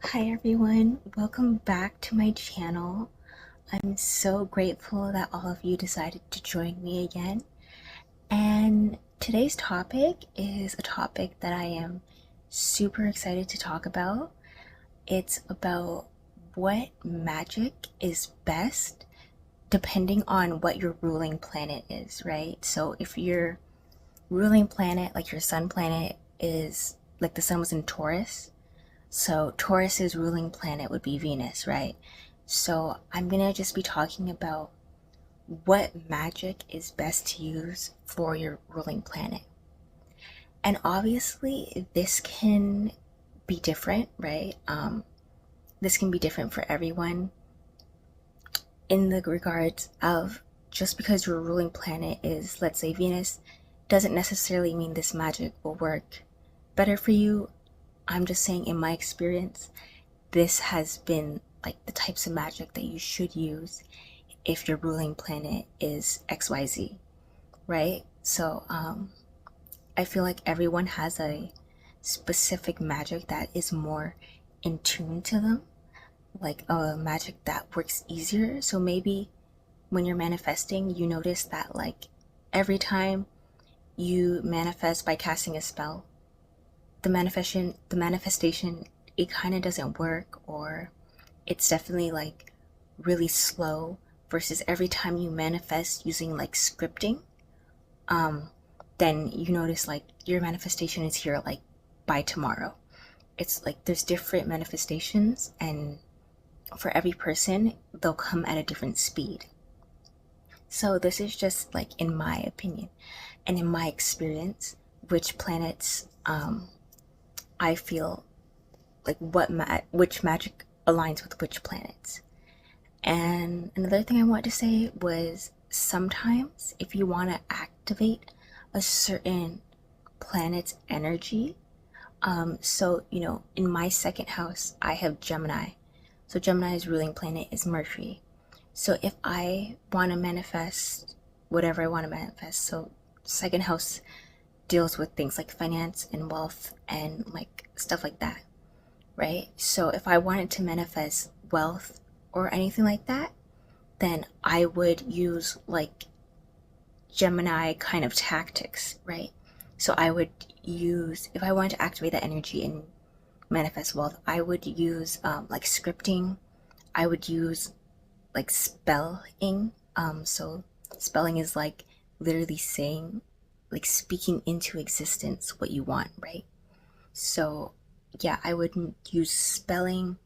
Hi everyone, welcome back to my channel. I'm so grateful that all of you decided to join me again. And today's topic is a topic that I am super excited to talk about. It's about what magic is best depending on what your ruling planet is, right? So if your ruling planet, like your sun planet, is like the sun was in Taurus, so Taurus's ruling planet would be Venus, right? So I'm gonna just be talking about what magic is best to use for your ruling planet. And obviously, this can be different, right? This can be different for everyone in the regards of just because your ruling planet is, let's say, Venus, doesn't necessarily mean this magic will work better for you. I'm just saying, in my experience, this has been like the types of magic that you should use if your ruling planet is XYZ, right? So I feel like everyone has a specific magic that is more in tune to them, like a magic that works easier. So maybe when you're manifesting, you notice that like every time you manifest by casting a spell, the manifestation, it kind of doesn't work, or it's definitely like really slow, versus every time you manifest using like scripting, um then you notice like your manifestation is here like by tomorrow. It's like there's different manifestations, and for every person they'll come at a different speed. So this is just like in my opinion and in my experience, which planets I feel like which magic aligns with which planets. And another thing I want to say was, sometimes if you want to activate a certain planet's energy, so in my second house I have Gemini. So Gemini's ruling planet is Mercury. So if I want to manifest whatever I want to manifest, so second house deals with things like finance and wealth and like stuff like that, right? So if I wanted to manifest wealth or anything like that, then I would use like Gemini kind of tactics, right? So I would use, if I wanted to activate that energy and manifest wealth, I would use like scripting. I would use like spelling. So spelling is like literally saying, like speaking into existence what you want, right? So yeah, I would use spelling,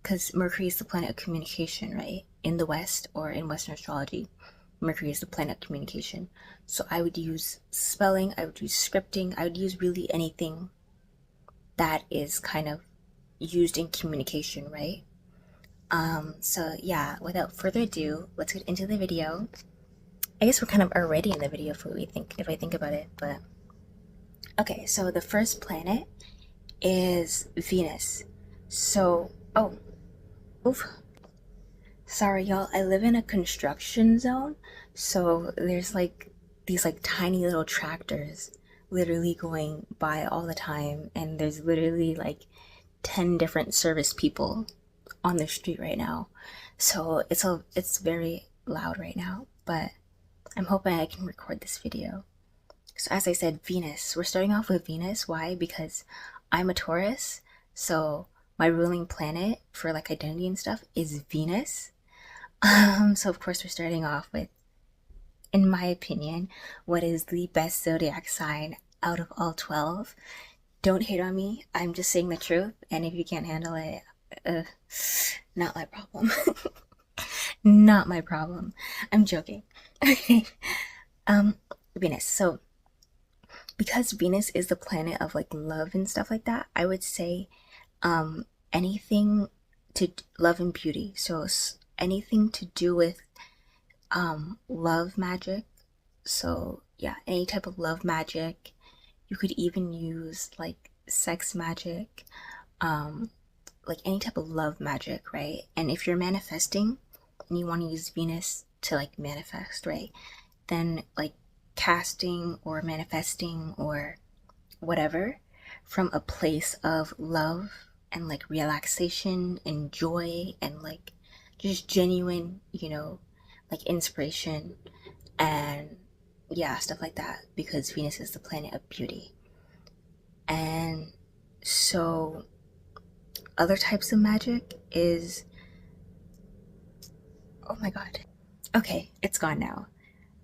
because Mercury is the planet of communication, right? In the West, or in Western astrology, Mercury is the planet of communication. So I would use spelling, I would use scripting, I would use really anything that is kind of used in communication, right? So yeah, without further ado, let's get into the video. I guess we're kind of already in the video if I think about it, but okay, so the first planet is Venus. So, oh, oof, sorry, y'all. I live in a construction zone, so there's like these like tiny little tractors literally going by all the time, and there's literally like 10 different service people on the street right now. So it's very loud right now, but I'm hoping I can record this video. So as I said, Venus. We're starting off with Venus. Why? Because I'm a Taurus, so my ruling planet for like identity and stuff is Venus. So of course we're starting off with, in my opinion, what is the best zodiac sign out of all 12. Don't hate on me. I'm just saying the truth, and if you can't handle it, uh, not my problem. Not my problem. I'm joking. Okay. Um, Venus. So because Venus is the planet of like love and stuff like that, I would say anything to love and beauty. So anything to do with love magic. So yeah, any type of love magic. You could even use like sex magic, like any type of love magic, right? And if you're manifesting and you want to use Venus to like manifest, right? Then like casting or manifesting or whatever from a place of love and like relaxation and joy and like just genuine, like inspiration and yeah, stuff like that, because Venus is the planet of beauty. And so other types of magic is, oh my god. Okay, it's gone now.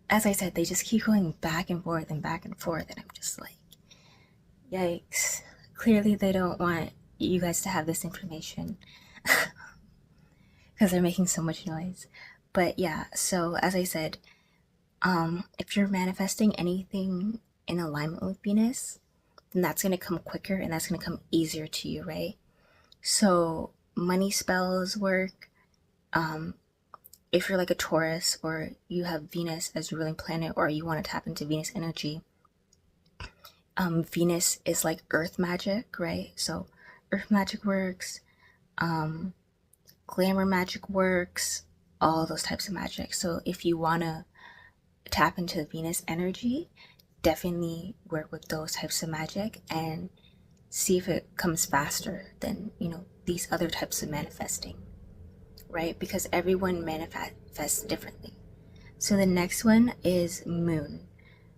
As I said, they just keep going back and forth and back and forth, and I'm just like, yikes. Clearly, they don't want you guys to have this information because they're making so much noise. But yeah, so as I said, if you're manifesting anything in alignment with Venus, then that's going to come quicker and that's going to come easier to you, right? So money spells work. If you're like a Taurus or you have Venus as your ruling planet or you want to tap into Venus energy, Venus is like earth magic, right? So earth magic works, glamour magic works, all those types of magic. So if you want to tap into Venus energy, definitely work with those types of magic and see if it comes faster than, these other types of manifesting, right? Because everyone manifests differently. So the next one is moon.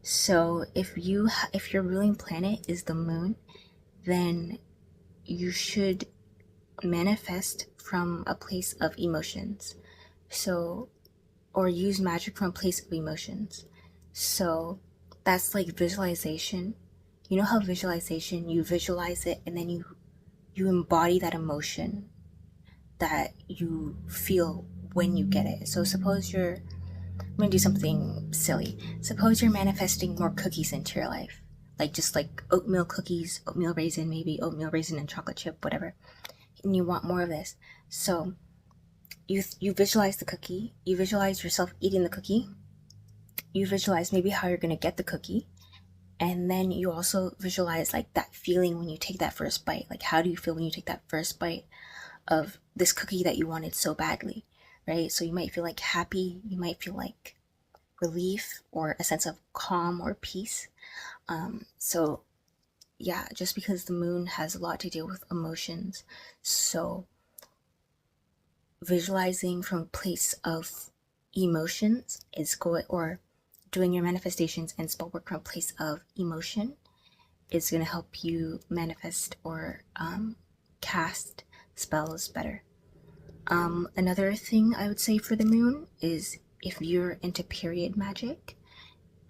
So if your ruling planet is the moon, then you should manifest from a place of emotions. So, or use magic from a place of emotions. So that's like visualization. You know how visualization, you visualize it and then you embody that emotion that you feel when you get it. So suppose I'm gonna do something silly. Suppose you're manifesting more cookies into your life. Like just like oatmeal cookies, oatmeal raisin, maybe oatmeal raisin and chocolate chip, whatever. And you want more of this. So you visualize the cookie, you visualize yourself eating the cookie, you visualize maybe how you're gonna get the cookie, and then you also visualize like that feeling when you take that first bite. Like how do you feel when you take that first bite of this cookie that you wanted so badly, right? So you might feel like happy, you might feel like relief or a sense of calm or peace. So yeah, just because the moon has a lot to deal with emotions, so visualizing from a place of emotions is going, or doing your manifestations and spell work from a place of emotion is going to help you manifest or cast spells better. Another thing I would say for the moon is if you're into period magic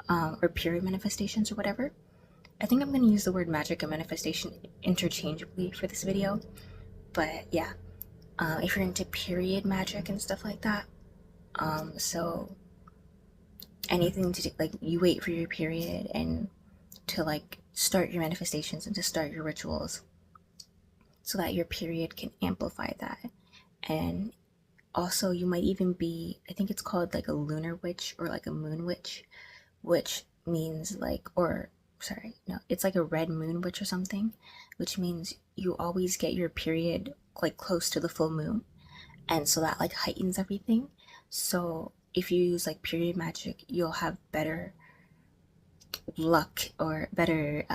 or period manifestations or whatever. I think I'm going to use the word magic and manifestation interchangeably for this video, but yeah, if you're into period magic and stuff like that, so anything to do, like you wait for your period and to like start your manifestations and to start your rituals so that your period can amplify that. And also you might even be, I think it's called like a lunar witch or like a moon witch, which means like, or sorry, no, it's like a red moon witch or something, which means you always get your period like close to the full moon, and so that like heightens everything. So if you use like period magic, you'll have better luck or better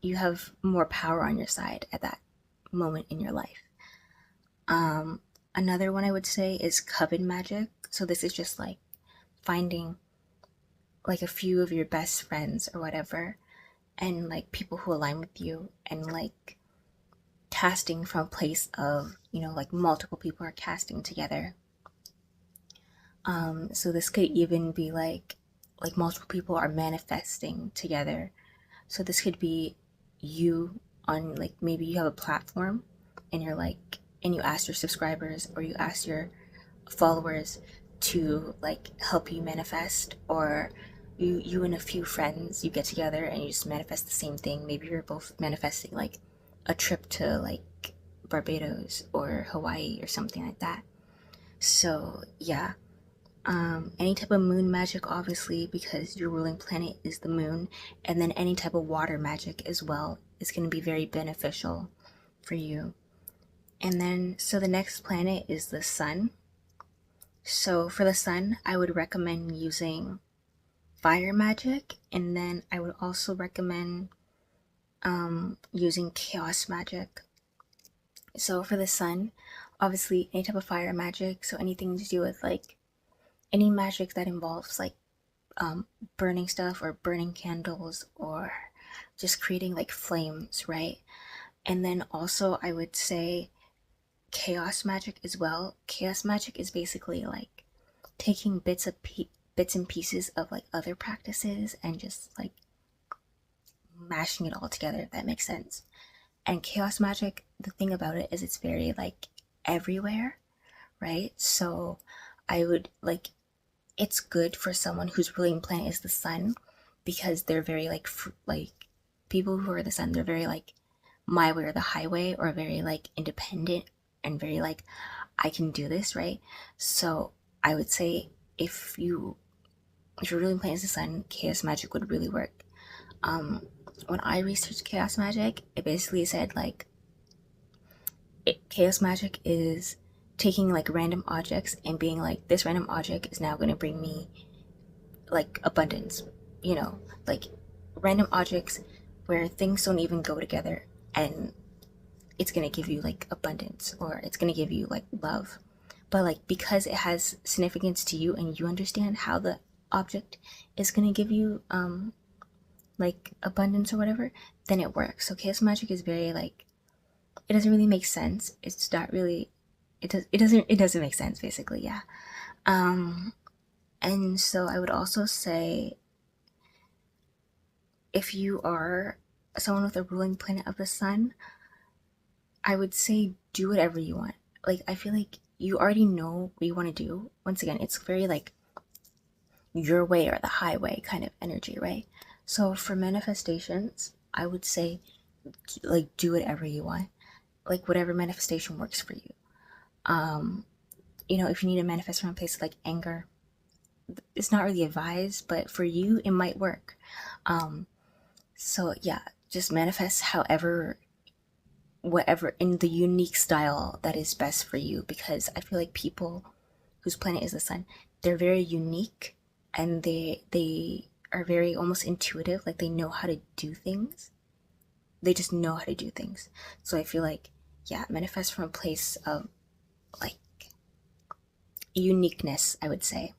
you have more power on your side at that moment in your life. Another one I would say is coven magic. So this is just like finding like a few of your best friends or whatever, and like people who align with you, and like casting from a place of, like multiple people are casting together. So this could even be like multiple people are manifesting together. So this could be you on like, maybe you have a platform and you're like, and you ask your subscribers or you ask your followers to like help you manifest, or you and a few friends, you get together and you just manifest the same thing. Maybe you're both manifesting like a trip to like Barbados or Hawaii or something like that. So yeah, any type of moon magic, obviously, because your ruling planet is the moon, and then any type of water magic as well is going to be very beneficial for you. And then, so the next planet is the sun. So for the sun, I would recommend using fire magic, and then I would also recommend using chaos magic. So for the sun, obviously any type of fire magic, so anything to do with like any magic that involves like um, burning stuff or burning candles or just creating like flames, right? And then also I would say chaos magic as well. Chaos magic is basically like taking bits and pieces of like other practices and just like mashing it all together, if that makes sense. And chaos magic, the thing about it is it's very like everywhere, right? So I would like, it's good for someone whose ruling planet is the sun, because they're very like like people who are the sun, they're very like my way or the highway, or very like independent and very like I can do this, right? So I would say if you if your ruling planet is the sun, chaos magic would really work. um when I researched chaos magic, it basically said like chaos magic is taking like random objects and being like, this random object is now going to bring me like abundance, you know, like random objects where things don't even go together, and it's going to give you like abundance, or it's going to give you like love. But like because it has significance to you and you understand how the object is going to give you like abundance or whatever, then it works. So chaos magic is very like, it doesn't really make sense. It's not really, it doesn't make sense basically, yeah. Um and so I would also say, if you are someone with a ruling planet of the sun, I would say do whatever you want. Like I feel like you already know what you want to do. Once again, it's very like your way or the highway kind of energy, right? So for manifestations, I would say like do whatever you want. Like whatever manifestation works for you. Um, if you need to manifest from a place like anger, it's not really advised, but for you, it might work. Um, so yeah, just manifest however, whatever in the unique style that is best for you, because I feel like people whose planet is the sun, they're very unique, and they are very almost intuitive, like they know how to do things. They just know how to do things. So I feel like, yeah, manifest from a place of like uniqueness, I would say.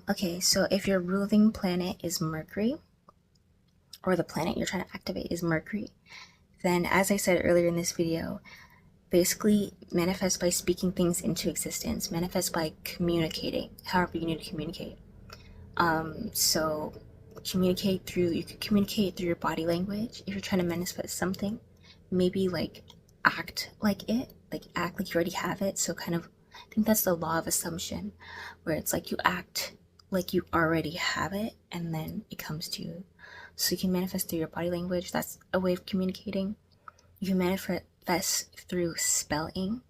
Okay, so if your ruling planet is Mercury, or the planet you're trying to activate is Mercury, then as I said earlier in this video, basically manifest by speaking things into existence, manifest by communicating, however you need to communicate. So you could communicate through your body language. If you're trying to manifest something, maybe like act like it, like act like you already have it. So kind of, I think that's the law of assumption, where it's like you act like you already have it and then it comes to you. So you can manifest through your body language. That's a way of communicating. You can manifest through spelling,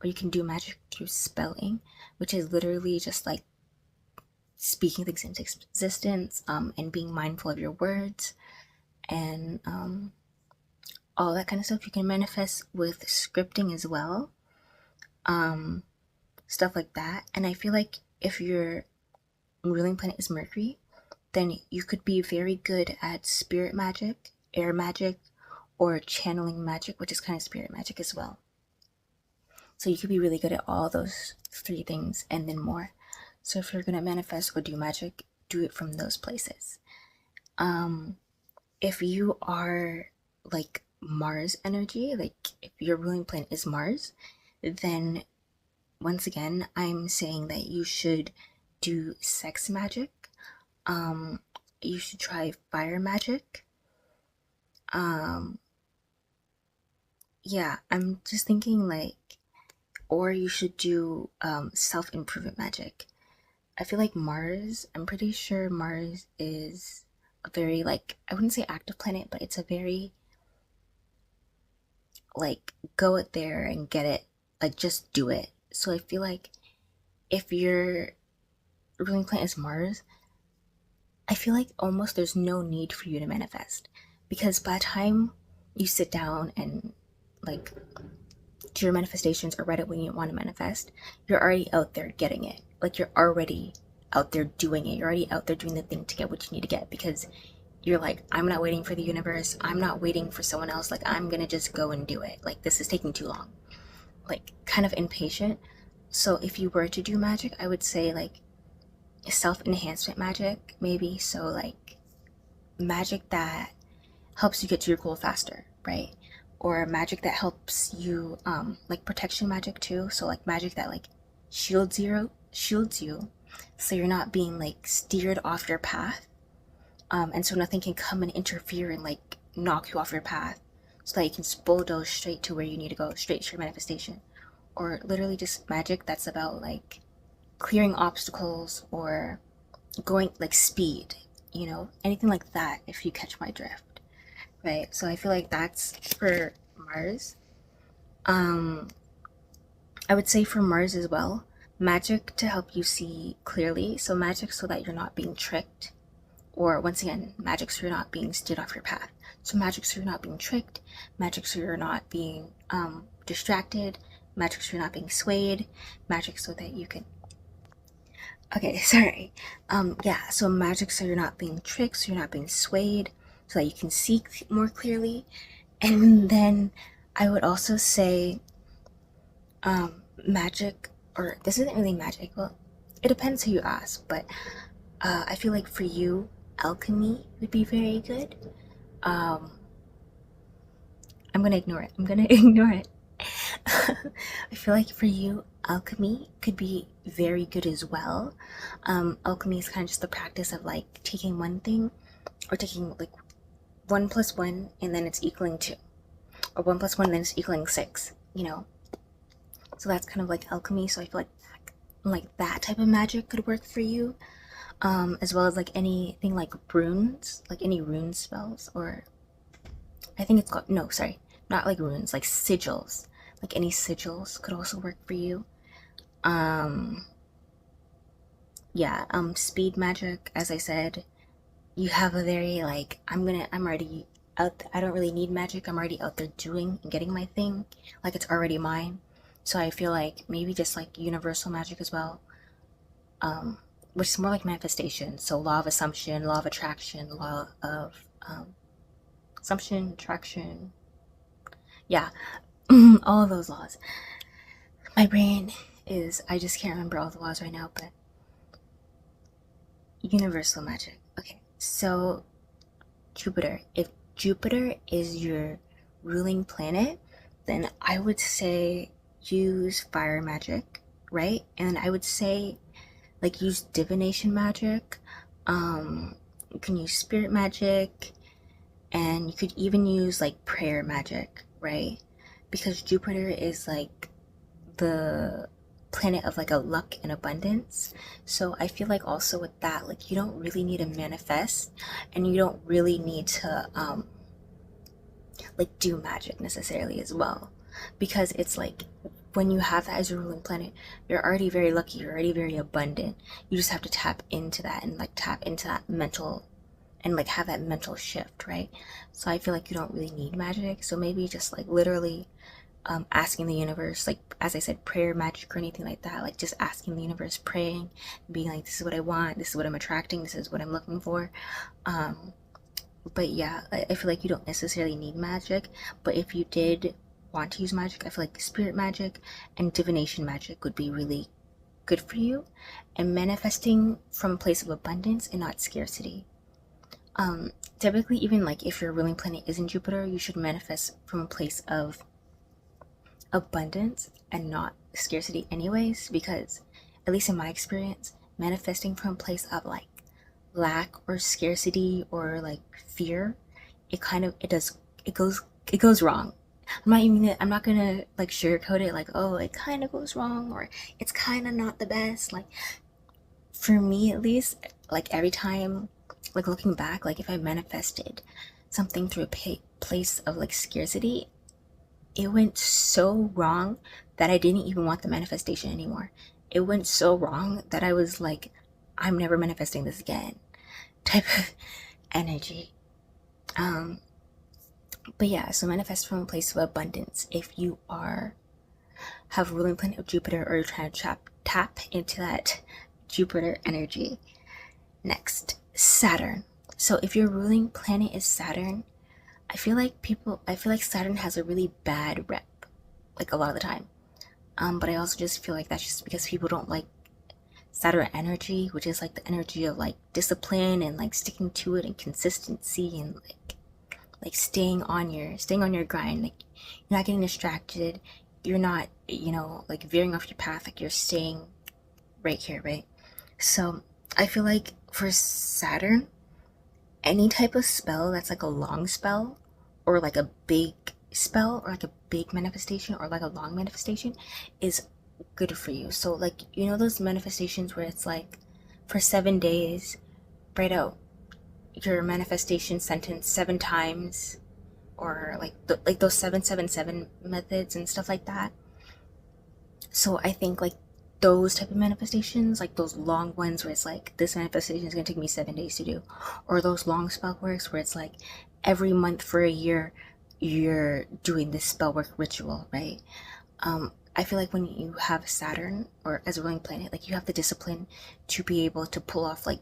or you can do magic through spelling, which is literally just like speaking things into existence, and being mindful of your words, and all that kind of stuff. You can manifest with scripting as well, stuff like that. And I feel like if your ruling planet is Mercury, then you could be very good at spirit magic, air magic, or channeling magic, which is kind of spirit magic as well. So you could be really good at all those three things and then more. So if you're going to manifest or do magic, do it from those places. If you are like Mars energy, like if your ruling planet is Mars, then once again, I'm saying that you should do sex magic. You should try fire magic. Yeah, I'm just thinking like, or you should do self-improvement magic. I feel like Mars, I'm pretty sure Mars is a very like, I wouldn't say active planet, but it's a very like go out there and get it, like just do it. So I feel like if your ruling planet is Mars, I feel like almost there's no need for you to manifest, because by the time you sit down and like do your manifestations or write it when you want to manifest, you're already out there getting it. Like you're already out there doing it. You're already out there doing the thing to get what you need to get, because you're like, I'm not waiting for the universe, I'm not waiting for someone else, like I'm gonna just go and do it, like this is taking too long, like kind of impatient. So if you were to do magic, I would say like self-enhancement magic maybe. So like magic that helps you get to your goal faster, right? Or magic that helps you, like protection magic too. So like magic that like shields you, so you're not being like steered off your path, and so nothing can come and interfere and like knock you off your path, so that you can bulldoze straight to where you need to go, straight to your manifestation. Or literally just magic that's about like clearing obstacles or going like speed, anything like that, if you catch my drift, right? So I feel like that's for Mars. I would say for Mars as well, magic to help you see clearly. So magic so that you're not being tricked, or once again, magic so you're not being steered off your path. So magic so you're not being tricked, magic so you're not being distracted, magic so you're not being swayed, magic so that you can, okay, sorry. Yeah, so magic so you're not being tricked, so you're not being swayed, so that you can see more clearly. And then I would also say magic, or this isn't really magic, well, it depends who you ask, but I feel like for you, alchemy would be very good. I'm gonna ignore it. I feel like for you, alchemy could be very good as well. Alchemy is kind of just the practice of like taking one thing, or taking like 1 plus 1 and then it's equaling 2, or 1 plus 1 and then it's equaling 6, So that's kind of like alchemy. So I feel like that type of magic could work for you, as well as like anything like runes, like any rune spells, or I think it's called, no, sorry, not like runes, like sigils. Like any sigils could also work for you. Yeah, speed magic, as I said, you have a very like, I'm already out, I don't really need magic, I'm already out there doing and getting my thing, like it's already mine. So I feel like maybe just like universal magic as well, which is more like manifestation. So law of assumption, law of attraction, law of assumption, attraction, yeah, all of those laws. My brain is, I just can't remember all the laws right now, but universal magic. Okay, so Jupiter. If Jupiter is your ruling planet, then I would say use fire magic, right? And I would say like use divination magic. You can use spirit magic, and you could even use like prayer magic, right? Because Jupiter is like the planet of like a luck and abundance. So I feel like also with that, like you don't really need to manifest, and you don't really need to like do magic necessarily as well, because it's like when you have that as your ruling planet, you're already very lucky, you're already very abundant. You just have to tap into that, and like tap into that mental, and like have that mental shift, right? So I feel like you don't really need magic. So maybe just like literally asking the universe, like as I said, prayer magic or anything like that, like just asking the universe, praying, being like, this is what I want, this is what I'm attracting, this is what I'm looking for. But yeah, I feel like you don't necessarily need magic, but if you did want to use magic, I feel like spirit magic and divination magic would be really good for you, and manifesting from a place of abundance and not scarcity. Typically, even like if your ruling planet isn't Jupiter, you should manifest from a place of abundance and not scarcity anyways, because at least in my experience, manifesting from a place of like lack or scarcity or like fear, it goes wrong. I'm not gonna like sugarcoat it like, oh, it kind of goes wrong, or it's kind of not the best. Like for me at least, like every time, like looking back, like if I manifested something through a place of like scarcity, it went so wrong that I didn't even want the manifestation anymore. It went so wrong that I was like, I'm never manifesting this again, type of energy. But yeah, so manifest from a place of abundance if you have a ruling planet of Jupiter, or you're trying to tap into that Jupiter energy. Next, Saturn. So if your ruling planet is Saturn, I feel like Saturn has a really bad rep, like a lot of the time. But I also just feel like that's just because people don't like Saturn energy, which is like the energy of like discipline and like sticking to it and consistency and like staying on your grind. Like you're not getting distracted. You're not, like veering off your path. Like you're staying right here, right? So I feel like for Saturn, any type of spell that's like a long spell or like a big spell or like a big manifestation or like a long manifestation is good for you. So like those manifestations where it's like for 7 days, write out your manifestation sentence 7 times, or like those 777 methods and stuff like that. So I think like those type of manifestations, like those long ones where it's like this manifestation is going to take me 7 days to do, or those long spell works where it's like every month for a year you're doing this spell work ritual, right? I feel like when you have Saturn or as a ruling planet, like you have the discipline to be able to pull off like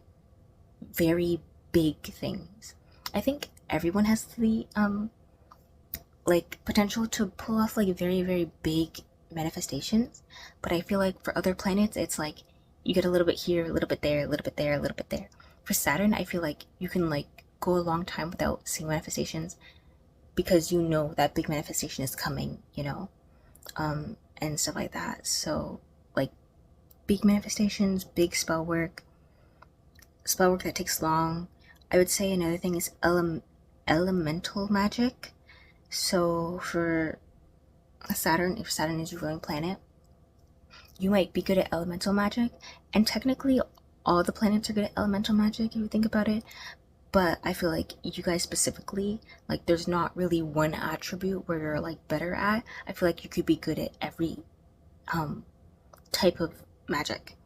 very big things. I think everyone has the like potential to pull off like very very big manifestations, but I feel like for other planets it's like you get a little bit here, a little bit there, a little bit there, a little bit there. For Saturn, I feel like you can like go a long time without seeing manifestations because that big manifestation is coming, and stuff like that. So like big manifestations, big spell work that takes long. I would say another thing is elemental magic. So for Saturn, if Saturn is your ruling planet, you might be good at elemental magic, and technically all the planets are good at elemental magic if you think about it. But I feel like you guys specifically, like there's not really one attribute where you're like better at. I feel like you could be good at every type of magic.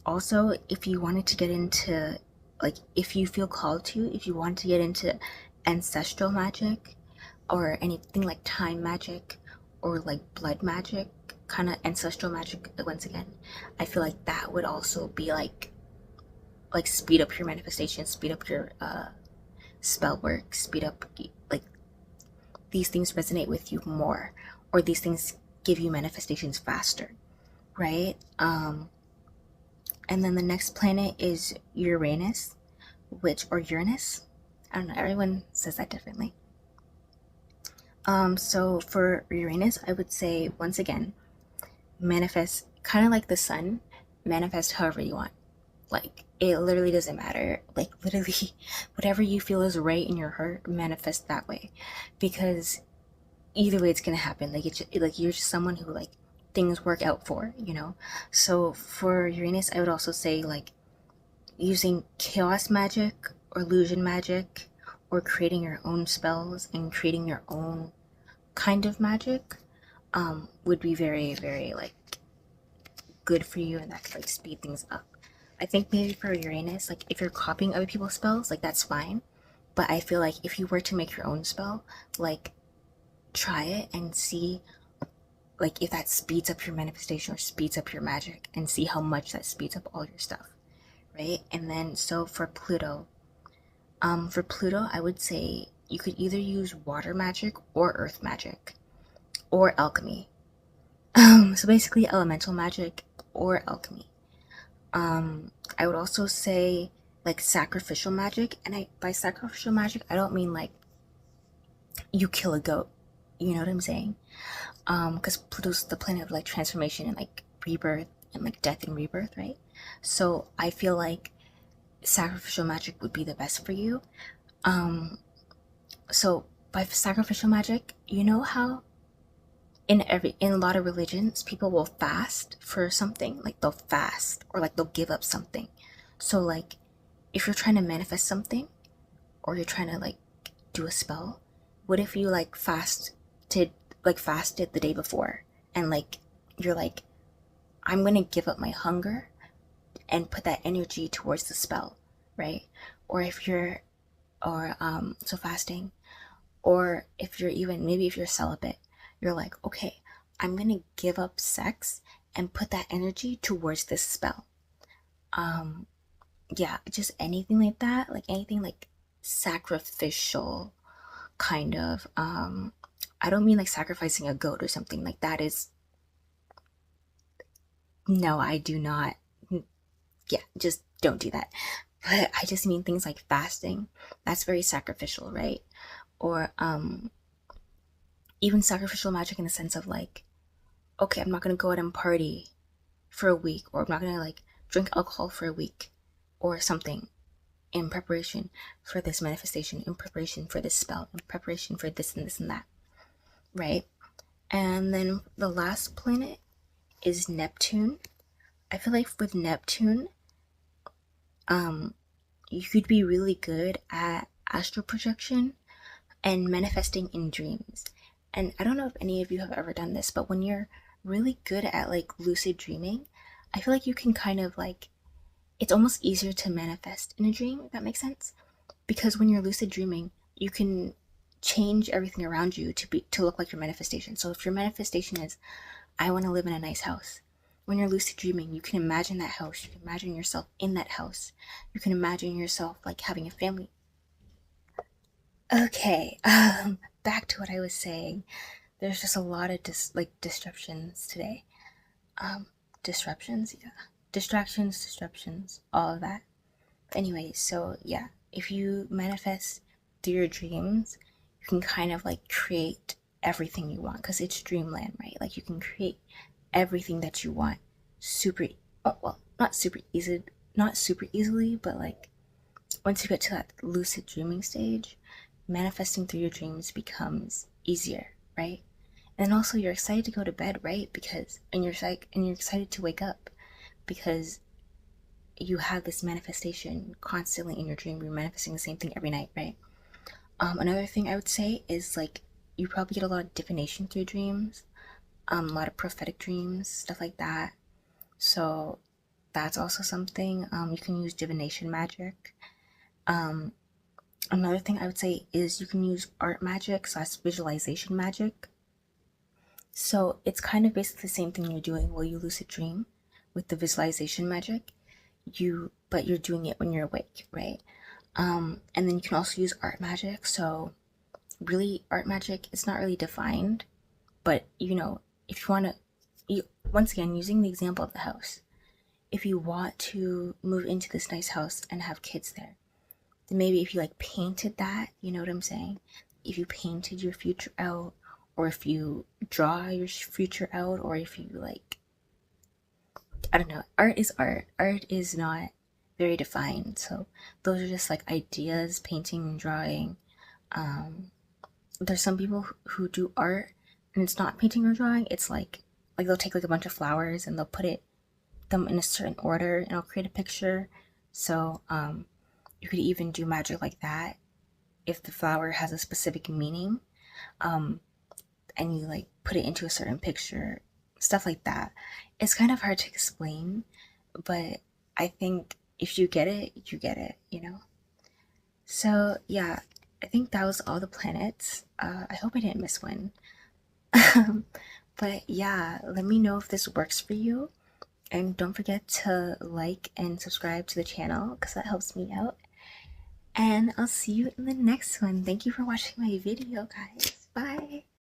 Also, if you wanted to get into, like, if you feel called to, if you want to get into ancestral magic or anything like time magic or like blood magic, kind of ancestral magic, once again, I feel like that would also be like speed up your manifestation, speed up your spell work, speed up like these things resonate with you more, or these things give you manifestations faster, right? And then the next planet is Uranus, or Uranus. I don't know, everyone says that differently. So for Uranus, I would say once again, manifest kind of like the sun, manifest however you want. Like it literally doesn't matter. Like literally, whatever you feel is right in your heart, manifest that way, because either way it's gonna happen. Like like you're just someone who like things work out for. So for Uranus, I would also say like using chaos magic or illusion magic, or creating your own spells and creating your own kind of magic would be very very like good for you, and that could like speed things up. I think maybe for Uranus, like if you're copying other people's spells, like that's fine. But I feel like if you were to make your own spell, like try it and see like if that speeds up your manifestation or speeds up your magic, and see how much that speeds up all your stuff, right? And then so for Pluto, I would say you could either use water magic or earth magic or alchemy. So basically elemental magic or alchemy. I would also say like sacrificial magic, and by sacrificial magic I don't mean like you kill a goat. You know what I'm saying? Because Pluto's the planet of like transformation and like rebirth and like death and rebirth, right? So I feel like sacrificial magic would be the best for you. So by sacrificial magic, you know how in a lot of religions people will fast for something, like they'll fast or like they'll give up something. So like if you're trying to manifest something or you're trying to like do a spell, what if you like fasted the day before, and like you're like, I'm gonna give up my hunger and put that energy towards the spell, right? Or if you're or so fasting, or if you're even maybe if you're celibate, you're like, okay, I'm gonna give up sex and put that energy towards this spell. yeah, just anything like that, like anything like sacrificial kind of. I don't mean like sacrificing a goat or something like that. Is no, I do not. Yeah, just don't do that. But I just mean things like fasting. That's very sacrificial, right? Or even sacrificial magic in the sense of like, okay, I'm not gonna go out and party for a week, or I'm not gonna like drink alcohol for a week or something, in preparation for this manifestation, in preparation for this spell, in preparation for this and this and that, right? And then the last planet is Neptune. I feel like with Neptune, um, you could be really good at astral projection and manifesting in dreams. And I don't know if any of you have ever done this, but when you're really good at like lucid dreaming, I feel like you can kind of like, it's almost easier to manifest in a dream, if that makes sense. Because when you're lucid dreaming, you can change everything around you to look like your manifestation. So if your manifestation is, I want to live in a nice house, when you're lucid dreaming, you can imagine that house. You can imagine yourself in that house. You can imagine yourself like having a family. Okay, back to what I was saying. There's just a lot of disruptions today. Um, disruptions, yeah, disruptions, all of that. Anyway, so yeah, if you manifest through your dreams, you can kind of like create everything you want because it's dreamland, right? Like you can create everything that you want super, oh, well, not super easily, but like once you get to that lucid dreaming stage, manifesting through your dreams becomes easier, right? And also you're excited to go to bed, right? Because and you're excited to wake up because you have this manifestation constantly in your dream. You're manifesting the same thing every night, right? Another thing I would say is like you probably get a lot of divination through dreams, a lot of prophetic dreams, stuff like that. So that's also something. You can use divination magic. Um, Another thing I would say is you can use art magic slash visualization magic. So it's kind of basically the same thing you're doing while you lucid dream with the visualization magic. But you're doing it when you're awake, right? And then you can also use art magic. So really, art magic is not really defined, but if you want to, once again, using the example of the house, if you want to move into this nice house and have kids there, then maybe if you like painted that, you know what I'm saying? If you painted your future out, or if you draw your future out, or if you like, I don't know, art is art. Art is not very defined. So those are just like ideas, painting and drawing. Um, there's some people who do art and it's not painting or drawing. It's like they'll take like a bunch of flowers and they'll put them in a certain order and it'll create a picture. So you could even do magic like that if the flower has a specific meaning, um, and you like put it into a certain picture, stuff like that. It's kind of hard to explain, but I think if you get it, you get it, you know? So, yeah, I think that was all the planets. I hope I didn't miss one. But yeah, let me know if this works for you. And don't forget to like and subscribe to the channel because that helps me out. And I'll see you in the next one. Thank you for watching my video, guys. Bye.